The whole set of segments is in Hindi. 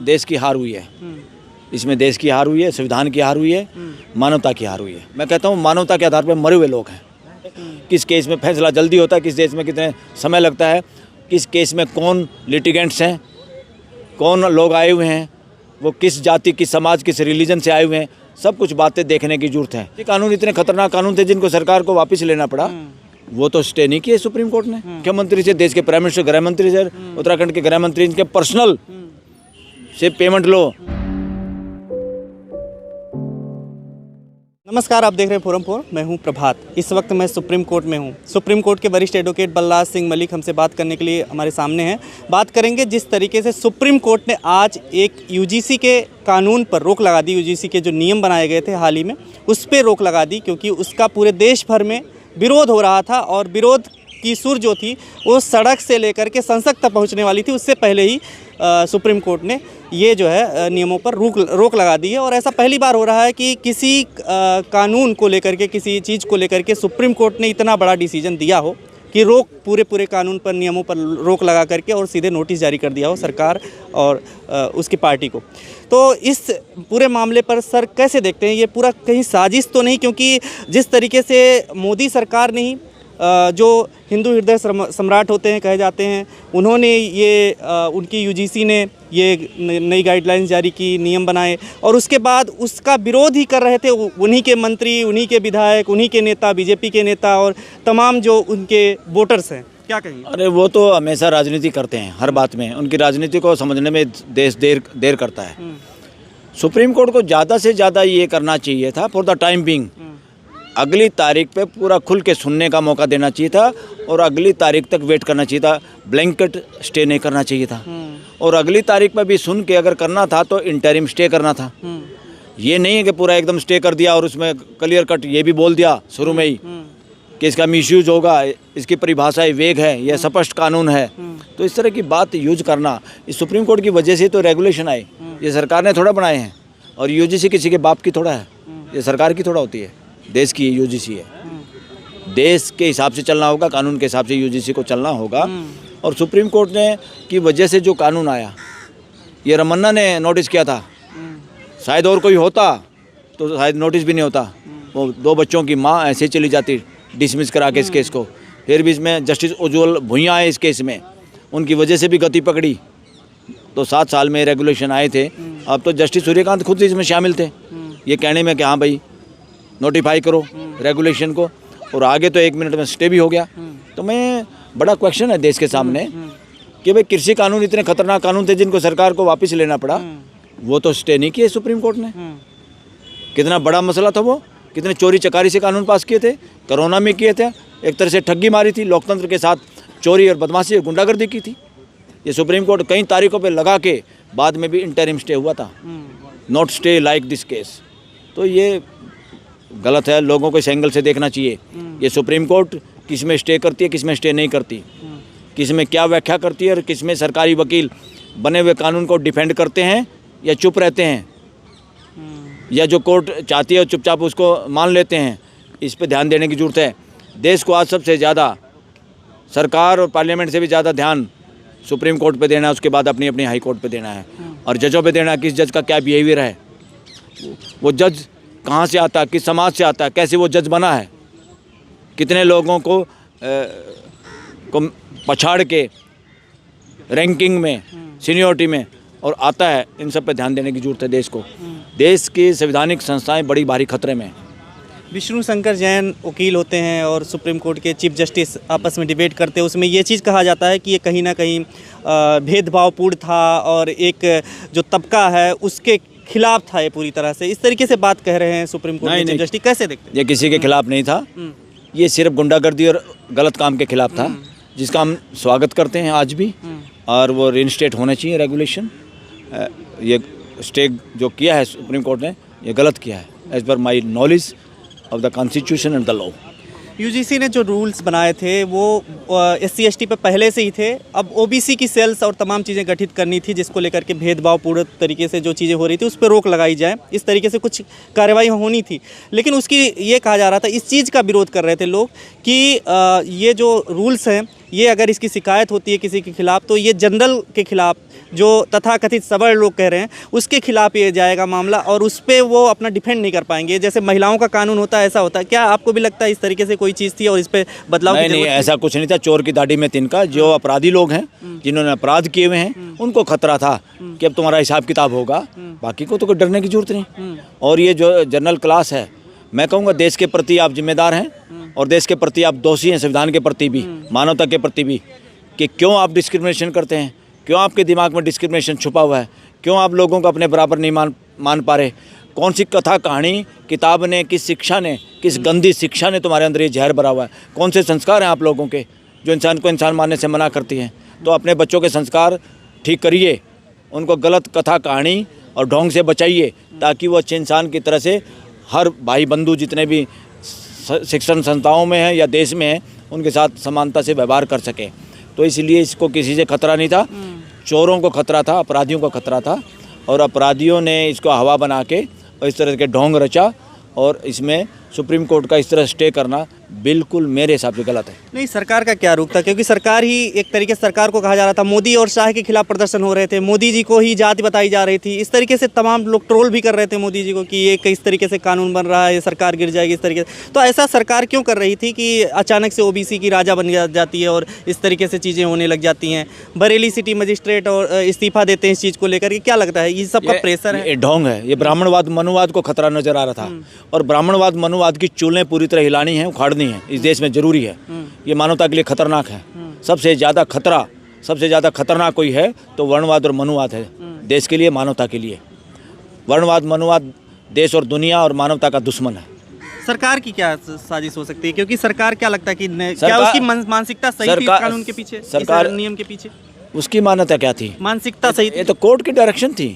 देश की हार हुई है, इसमें देश की हार हुई है, संविधान की हार हुई है, मानवता की हार हुई है। मैं कहता हूँ मानवता के आधार पर मरे हुए लोग हैं। किस केस में फैसला जल्दी होता है, किस केस में कितने समय लगता है, किस केस में कौन लिटिगेंट्स हैं, कौन लोग आए हुए हैं, वो किस जाति, किस समाज, किस रिलीजन से आए हुए हैं, सब कुछ बातें देखने की जरूरत है। ये कानून इतने खतरनाक कानून थे जिनको सरकार को वापस लेना पड़ा, वो तो स्टे नहीं किए सुप्रीम कोर्ट ने। मुख्यमंत्री से, देश के प्राइम मिनिस्टर, गृह मंत्री से, उत्तराखंड के गृह मंत्री, इनके पर्सनल से पेमेंट लो। नमस्कार, आप देख रहे हैं फोरम 4। मैं हूं प्रभात। इस वक्त मैं सुप्रीम कोर्ट में हूं। सुप्रीम कोर्ट के वरिष्ठ एडवोकेट बलराज सिंह मलिक हमसे बात करने के लिए हमारे सामने हैं। बात करेंगे जिस तरीके से सुप्रीम कोर्ट ने आज एक यूजीसी के कानून पर रोक लगा दी। यूजीसी के जो नियम बनाए गए थे हाल ही में, उस पर रोक लगा दी, क्योंकि उसका पूरे देश भर में विरोध हो रहा था और विरोध की सुर जो थी वो सड़क से लेकर के संसद तक पहुँचने वाली थी। उससे पहले ही सुप्रीम कोर्ट ने ये जो है नियमों पर रोक लगा दी है। और ऐसा पहली बार हो रहा है कि किसी कानून को लेकर के, किसी चीज़ को लेकर के सुप्रीम कोर्ट ने इतना बड़ा डिसीजन दिया हो कि पूरे कानून पर, नियमों पर रोक लगा करके और सीधे नोटिस जारी कर दिया हो सरकार और उसकी पार्टी को। तो इस पूरे मामले पर सर कैसे देखते हैं? ये पूरा कहीं साजिश तो नहीं? क्योंकि जिस तरीके से मोदी सरकार ने ही जो हिंदू हृदय सम्राट होते हैं कहे जाते हैं, उन्होंने ये उनकी यूजीसी ने ये नई गाइडलाइंस जारी की, नियम बनाए, और उसके बाद उसका विरोध ही कर रहे थे उन्हीं के मंत्री, उन्हीं के विधायक, उन्हीं के नेता, बीजेपी के नेता और तमाम जो उनके वोटर्स हैं। क्या कहेंगे? अरे वो तो हमेशा राजनीति करते हैं, हर बात में उनकी राजनीति को समझने में देश देर करता है। सुप्रीम कोर्ट को ज़्यादा से ज़्यादा ये करना चाहिए था, फॉर द टाइम बिंग अगली तारीख पे पूरा खुल के सुनने का मौका देना चाहिए था और अगली तारीख तक वेट करना चाहिए था। ब्लैंकेट स्टे नहीं करना चाहिए था। और अगली तारीख पे भी सुन के अगर करना था तो इंटरिम स्टे करना था। ये नहीं है कि पूरा एकदम स्टे कर दिया और उसमें क्लियर कट ये भी बोल दिया शुरू में ही कि इसका मिसयूज होगा, इसकी परिभाषाएं वेग है, यह स्पष्ट कानून है। तो इस तरह की बात यूज करना, इस सुप्रीम कोर्ट की वजह से तो रेगुलेशन आए, ये सरकार ने थोड़ा बनाए हैं। और यूजीसी किसी के बाप की थोड़ा है, ये सरकार की थोड़ा होती है, देश की यूजीसी है। देश के हिसाब से चलना होगा, कानून के हिसाब से यूजीसी को चलना होगा। और सुप्रीम कोर्ट ने की वजह से जो कानून आया, ये रमन्ना ने नोटिस किया था। शायद और कोई होता तो शायद नोटिस भी नहीं होता। वो 2 बच्चों की माँ ऐसे ही चली जाती डिसमिस करा के इस केस को। फिर भी इसमें जस्टिस उज्ज्वल भुइयाँ आए इस केस में, उनकी वजह से भी गति पकड़ी। तो 7 साल में रेगुलेशन आए थे। अब तो जस्टिस सूर्यकांत खुद इसमें शामिल थे ये कहने में कि हाँ भाई नोटिफाई करो रेगुलेशन को, और आगे तो 1 मिनट में स्टे भी हो गया। तो मैं बड़ा क्वेश्चन है देश के सामने कि भाई कृषि कानून इतने खतरनाक कानून थे जिनको सरकार को वापस लेना पड़ा, वो तो स्टे नहीं किए सुप्रीम कोर्ट ने। कितना बड़ा मसला था वो, कितने चोरी चकारी से कानून पास किए थे, कोरोना में किए थे, एक तरह से ठगी मारी थी, लोकतंत्र के साथ चोरी और बदमाशी और गुंडागर्दी की थी। ये सुप्रीम कोर्ट कई तारीखों पर लगा के बाद में भी इंटरिम स्टे हुआ था, not stay like this case. तो ये गलत है, लोगों को इस एंगल से देखना चाहिए। ये सुप्रीम कोर्ट किस में स्टे करती है, किस में स्टे नहीं करती, किस में क्या व्याख्या करती है, और किस में सरकारी वकील बने हुए कानून को डिफेंड करते हैं या चुप रहते हैं, या जो कोर्ट चाहती है चुपचाप उसको मान लेते हैं। इस पे ध्यान देने की ज़रूरत है। देश को आज सबसे ज़्यादा सरकार और पार्लियामेंट से भी ज़्यादा ध्यान सुप्रीम कोर्ट पे देना है, उसके बाद अपनी अपनी हाई कोर्ट पे देना है, और जजों पे देना है। किस जज का क्या बिहेवियर है, वो जज कहाँ से आता है, किस समाज से आता है, कैसे वो जज बना है, कितने लोगों को पछाड़ के रैंकिंग में, सीनियरिटी में और आता है। इन सब पे ध्यान देने की जरूरत है देश को। देश की संवैधानिक संस्थाएं बड़ी भारी खतरे में। विष्णु शंकर जैन वकील होते हैं और सुप्रीम कोर्ट के चीफ जस्टिस आपस में डिबेट करते हैं। उसमें ये चीज़ कहा जाता है कि ये कहीं ना कहीं भेदभावपूर्ण था और एक जो तबका है उसके खिलाफ था ये पूरी तरह से। इस तरीके से बात कह रहे हैं सुप्रीम कोर्ट के चीफ जस्टिस। कैसे देखते हैं? ये किसी के खिलाफ नहीं था, ये सिर्फ गुंडागर्दी और गलत काम के खिलाफ था, जिसका हम स्वागत करते हैं आज भी। और वो रिइंस्टेट होना चाहिए रेगुलेशन। ये स्टे जो किया है सुप्रीम कोर्ट ने, ये गलत किया है as per my knowledge of the constitution and the law. UGC ने जो रूल्स बनाए थे वो SC/ST पे पहले से ही थे। अब OBC की सेल्स और तमाम चीज़ें गठित करनी थी, जिसको लेकर के भेदभाव पूर्ण तरीके से जो चीज़ें हो रही थी उस पर रोक लगाई जाए, इस तरीके से कुछ कार्रवाई होनी थी। लेकिन उसकी ये कहा जा रहा था, इस चीज़ का विरोध कर रहे थे लोग कि ये जो रूल्स हैं, ये अगर इसकी शिकायत होती है किसी के खिलाफ़ तो ये जनरल के खिलाफ़, जो तथाकथित सवर्ण लोग कह रहे हैं उसके खिलाफ ये जाएगा मामला, और उस पर वो अपना डिफेंड नहीं कर पाएंगे। जैसे महिलाओं का कानून होता है ऐसा होता है। क्या आपको भी लगता है इस तरीके से कोई चीज़ थी और इस पर बदलाव की नहीं, जरूरत थी? ऐसा कुछ नहीं था। चोर की दाढ़ी में तिनका। जो अपराधी लोग हैं, जिन्होंने अपराध किए हुए हैं, उनको खतरा था कि अब तुम्हारा हिसाब किताब होगा, बाकी को तो कोई डरने की जरूरत नहीं। और ये जो जनरल क्लास है, मैं कहूँगा देश के प्रति आप जिम्मेदार हैं और देश के प्रति आप दोषी हैं, संविधान के प्रति भी, मानवता के प्रति भी, कि क्यों आप डिस्क्रिमिनेशन करते हैं, क्यों आपके दिमाग में डिस्क्रिमिनेशन छुपा हुआ है, क्यों आप लोगों को अपने बराबर नहीं मान पा रहे। कौन सी कथा कहानी किताब ने, किस शिक्षा ने, किस गंदी शिक्षा ने तुम्हारे अंदर ये जहर भरा हुआ है? कौन से संस्कार हैं आप लोगों के जो इंसान को इंसान मानने से मना करती हैं? तो अपने बच्चों के संस्कार ठीक करिए, उनको गलत कथा कहानी और ढोंग से बचाइए, ताकि वो अच्छे इंसान की तरह से हर भाई बंधु जितने भी शिक्षण संस्थाओं में हैं या देश में हैं, उनके साथ समानता से व्यवहार कर सके। तो इसलिए इसको किसी से खतरा नहीं था, चोरों को खतरा था, अपराधियों को खतरा था, और अपराधियों ने इसको हवा बना के और इस तरह के ढोंग रचा, और इसमें सुप्रीम कोर्ट का इस तरह स्टे करना बिल्कुल मेरे हिसाब से गलत है। नहीं, सरकार का क्या रुख था? क्योंकि सरकार ही एक तरीके से, सरकार को कहा जा रहा था, मोदी और शाह के खिलाफ प्रदर्शन हो रहे थे, मोदी जी को ही जाति बताई जा रही थी, इस तरीके से तमाम लोग ट्रोल भी कर रहे थे मोदी जी को कि ये किस तरीके से कानून बन रहा है, ये सरकार गिर जाएगी इस तरीके से। तो ऐसा सरकार क्यों कर रही थी कि अचानक से OBC की राजा बन जाती है और इस तरीके से चीज़ें होने लग जाती हैं? बरेली सिटी मजिस्ट्रेट और इस्तीफा देते हैं इस चीज़ को लेकर के, क्या लगता है ये सबका प्रेशर है? ये ढोंग है, ये ब्राह्मणवाद मनुवाद को खतरा नजर आ रहा था, और ब्राह्मणवाद मनुवाद की चूल्हें पूरी तरह हिलानी है, उखाड़नी है, इस देश में जरूरी है। ये मानवता के लिए खतरनाक है। सबसे ज़्यादा खतरनाक कोई है तो वर्णवाद और मनुवाद है, देश के लिए, मानवता के लिए। वर्णवाद मनुवाद देश और दुनिया और मानवता का दुश्मन है। सरकार की क्या साजिश हो सकती है? क्योंकि सरकार क्या लगता है कि क्या उसकी मानसिकता सही थी कानून के पीछे, सरकार नियम के पीछे? उसकी मान्यता क्या थी? मानसिकता सही थी। ये तो कोर्ट की डायरेक्शन थी।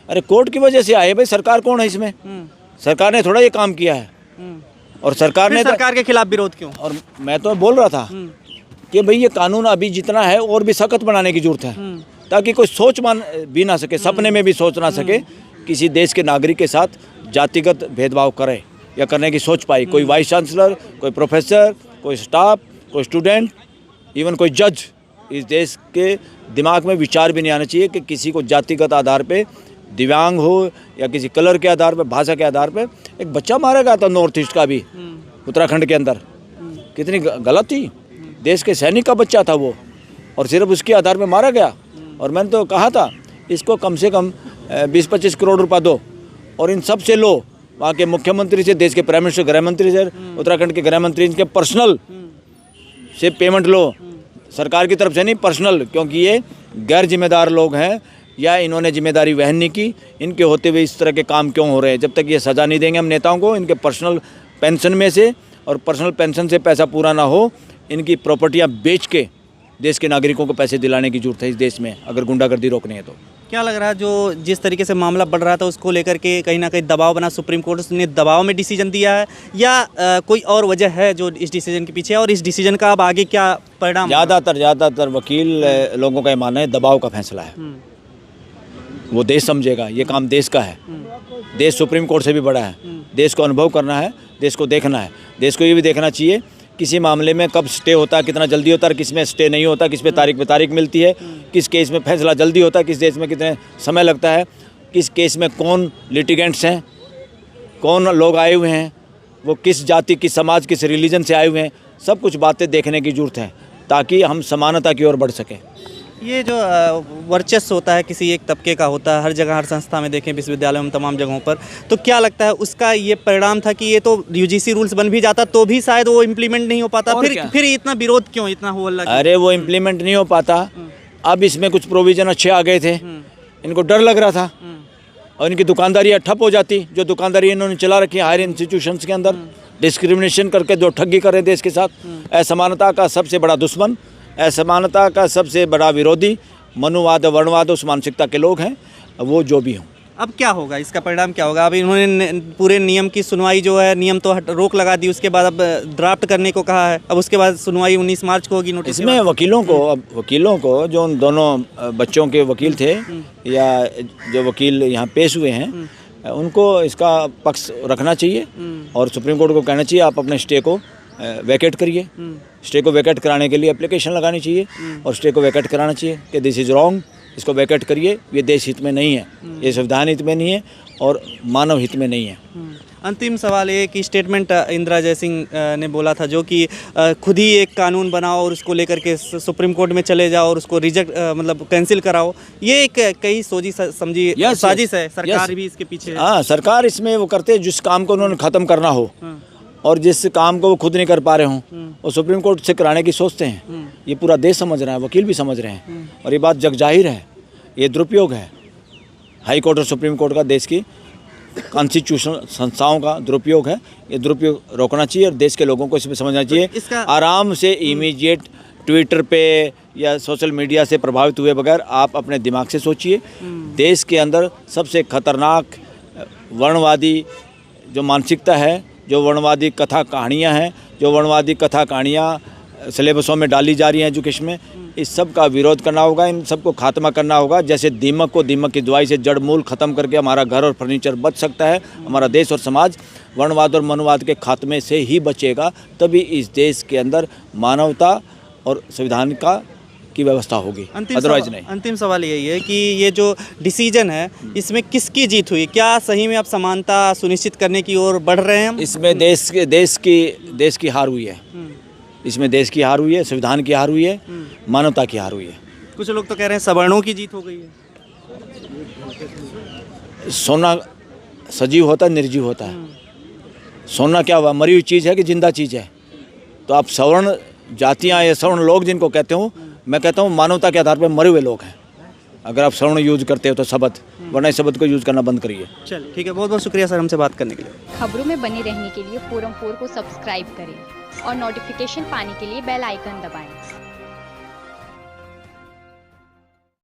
अरे कोर्ट की वजह से आए भाई, सरकार कौन है इसमें? सरकार ने थोड़ा ये काम किया है, और सरकार ने सरकार के खिलाफ विरोध क्यों? और मैं तो बोल रहा था कि भाई ये कानून अभी जितना है और भी सख्त बनाने की जरूरत है, ताकि कोई सोच मान भी ना सके, सपने में भी सोच ना सके किसी देश के नागरिक के साथ जातिगत भेदभाव करे या करने की सोच पाई। कोई वाइस चांसलर, कोई प्रोफेसर, कोई स्टाफ, कोई स्टूडेंट, इवन कोई जज, इस देश के दिमाग में विचार भी नहीं आना चाहिए कि किसी को जातिगत आधार पे, दिव्यांग हो या किसी कलर के आधार पे, भाषा के आधार पे। एक बच्चा मारा गया था नॉर्थ ईस्ट का भी, उत्तराखंड के अंदर, कितनी गलत थी। देश के सैनिक का बच्चा था वो, और सिर्फ उसके आधार पे मारा गया। और मैंने तो कहा था इसको कम से कम 20-25 करोड़ रुपया दो, और इन सब से लो, वहाँ के मुख्यमंत्री से, देश के प्राइम मिनिस्टर, गृह मंत्री से, उत्तराखंड के गृह मंत्री, इनके पर्सनल से पेमेंट लो, सरकार की तरफ से नहीं, पर्सनल, क्योंकि ये गैर जिम्मेदार लोग हैं या इन्होंने जिम्मेदारी वहन नहीं की। इनके होते हुए इस तरह के काम क्यों हो रहे हैं? जब तक ये सज़ा नहीं देंगे हम नेताओं को, इनके पर्सनल पेंशन में से, और पर्सनल पेंशन से पैसा पूरा ना हो, इनकी प्रॉपर्टियां बेच के देश के नागरिकों को पैसे दिलाने की जरूरत है इस देश में, अगर गुंडागर्दी रोकनी है तो। क्या लग रहा है जो जिस तरीके से मामला बढ़ रहा था उसको लेकर के कहीं ना कहीं दबाव बना, सुप्रीम कोर्ट ने दबाव में डिसीजन दिया है, या कोई और वजह है जो इस डिसीजन के पीछे है, और इस डिसीजन का अब आगे क्या परिणाम? ज़्यादातर वकील लोगों का ये मानना है दबाव का फैसला है। वो देश समझेगा, ये काम देश का है, देश सुप्रीम कोर्ट से भी बड़ा है, देश को अनुभव करना है, देश को देखना है। देश को ये भी देखना चाहिए किसी मामले में कब स्टे होता है, कितना जल्दी होता है, किस में स्टे नहीं होता, किस पे तारीख पे तारीख मिलती है, किस केस में फैसला जल्दी होता है, किस केस में कितने समय लगता है, किस केस में कौन लिटिगेंट्स हैं, कौन लोग आए हुए हैं, वो किस जाति, किस समाज, किस रिलीजन से आए हुए हैं, सब कुछ बातें देखने की जरूरत है, ताकि हम समानता की ओर बढ़ सकें। ये जो वर्चस्व होता है किसी एक तबके का होता है, हर जगह, हर संस्था में देखें, विश्वविद्यालयों में, तमाम जगहों पर, तो क्या लगता है उसका ये परिणाम था कि ये तो UGC रूल्स बन भी जाता तो भी शायद वो इम्प्लीमेंट नहीं हो पाता? फिर इतना विरोध क्यों, इतना हो अल्लाह? अरे वो इम्प्लीमेंट नहीं हो पाता। अब इसमें कुछ प्रोविजन अच्छे आ गए थे, इनको डर लग रहा था, और इनकी दुकानदारी ठप हो जाती, जो दुकानदारी इन्होंने चला रखी है हायर इंस्टीट्यूशंस के अंदर, डिस्क्रिमिनेशन करके जो ठगी कर रहे देश के साथ। असमानता का सबसे बड़ा दुश्मन, असमानता का सबसे बड़ा विरोधी मनुवाद, वर्णवाद, उस मानसिकता के लोग हैं, वो जो भी हों। अब क्या होगा, इसका परिणाम क्या होगा? अब इन्होंने पूरे नियम की सुनवाई जो है, नियम तो रोक लगा दी, उसके बाद अब ड्राफ्ट करने को कहा है। अब उसके बाद सुनवाई 19 मार्च को होगी। नोटिस इसमें वकीलों को जो उन दोनों बच्चों के वकील थे या जो वकील यहाँ पेश हुए हैं, उनको इसका पक्ष रखना चाहिए और सुप्रीम कोर्ट को कहना चाहिए आप अपने स्टे को वैकेट करिए। स्टे को वैकेट कराने के लिए एप्लीकेशन लगानी चाहिए और स्टे को वैकेट कराना चाहिए कि दिस इज़ रॉन्ग, इसको वैकेट करिए, ये देश हित में नहीं है, ये संविधान हित में नहीं है और मानव हित में नहीं है। अंतिम सवाल ये कि स्टेटमेंट इंदिरा जयसिंह ने बोला था, जो कि खुद ही एक कानून बनाओ और उसको लेकर के सुप्रीम कोर्ट में चले जाओ और उसको रिजेक्ट मतलब कैंसिल कराओ, ये एक कई सोची समझी साजिश है। सरकार भी इसके पीछे है। हाँ, सरकार इसमें वो करते हैं जिस काम को उन्होंने ख़त्म करना हो और जिस काम को वो खुद नहीं कर पा रहे हों वो सुप्रीम कोर्ट से कराने की सोचते हैं। ये पूरा देश समझ रहा है, वकील भी समझ रहे हैं और ये बात जगजाहिर है। ये दुरुपयोग है हाई कोर्ट और सुप्रीम कोर्ट का, देश की कॉन्स्टिट्यूशनल संस्थाओं का दुरुपयोग है। ये दुरुपयोग रोकना चाहिए और देश के लोगों को इसमें समझना चाहिए। आराम से इमीडिएट ट्विटर पे या सोशल मीडिया से प्रभावित हुए बगैर आप अपने दिमाग से सोचिए। देश के अंदर सबसे खतरनाक वर्णवादी जो मानसिकता है, जो वर्णवादी कथा कहानियाँ हैं, जो वर्णवादी कथा कहानियाँ सिलेबसों में डाली जा रही हैं एजुकेशन में, इस सब का विरोध करना होगा, इन सब को खात्मा करना होगा। जैसे दीमक को दीमक की दवाई से जड़ मूल ख़त्म करके हमारा घर और फर्नीचर बच सकता है, हमारा देश और समाज वर्णवाद और मनवाद के खात्मे से ही बचेगा। तभी इस देश के अंदर मानवता और संविधान की व्यवस्था होगी, अदरवाइज नहीं। अंतिम सवाल यही है कि ये जो डिसीजन है इसमें किसकी जीत हुई? क्या सही में आप समानता सुनिश्चित करने की ओर बढ़ रहे हैं हम? इसमें देश की हार हुई है। इसमें देश की हार हुई है, संविधान की हार हुई है, मानवता की हार हुई है। कुछ लोग तो कह रहे हैं सवर्णों की जीत हो गई है। सोना सजीव होता है, निर्जीव होता है। सोना क्या हुआ, मरी हुई चीज़ है कि जिंदा चीज़ है? तो आप सवर्ण जातियाँ या सवर्ण लोग जिनको कहते हो, मैं कहता हूँ मानवता के आधार पर मरे हुए लोग हैं। अगर आप सवर्ण यूज करते हो तो शब्द, वरना इस शब्द को यूज करना बंद करिए। चलिए ठीक है, बहुत बहुत शुक्रिया सर हमसे बात करने के लिए। खबरों में बने रहने के लिए फोरम 4 को सब्सक्राइब करें और नोटिफिकेशन पाने के लिए बेल आइकन दबाएं।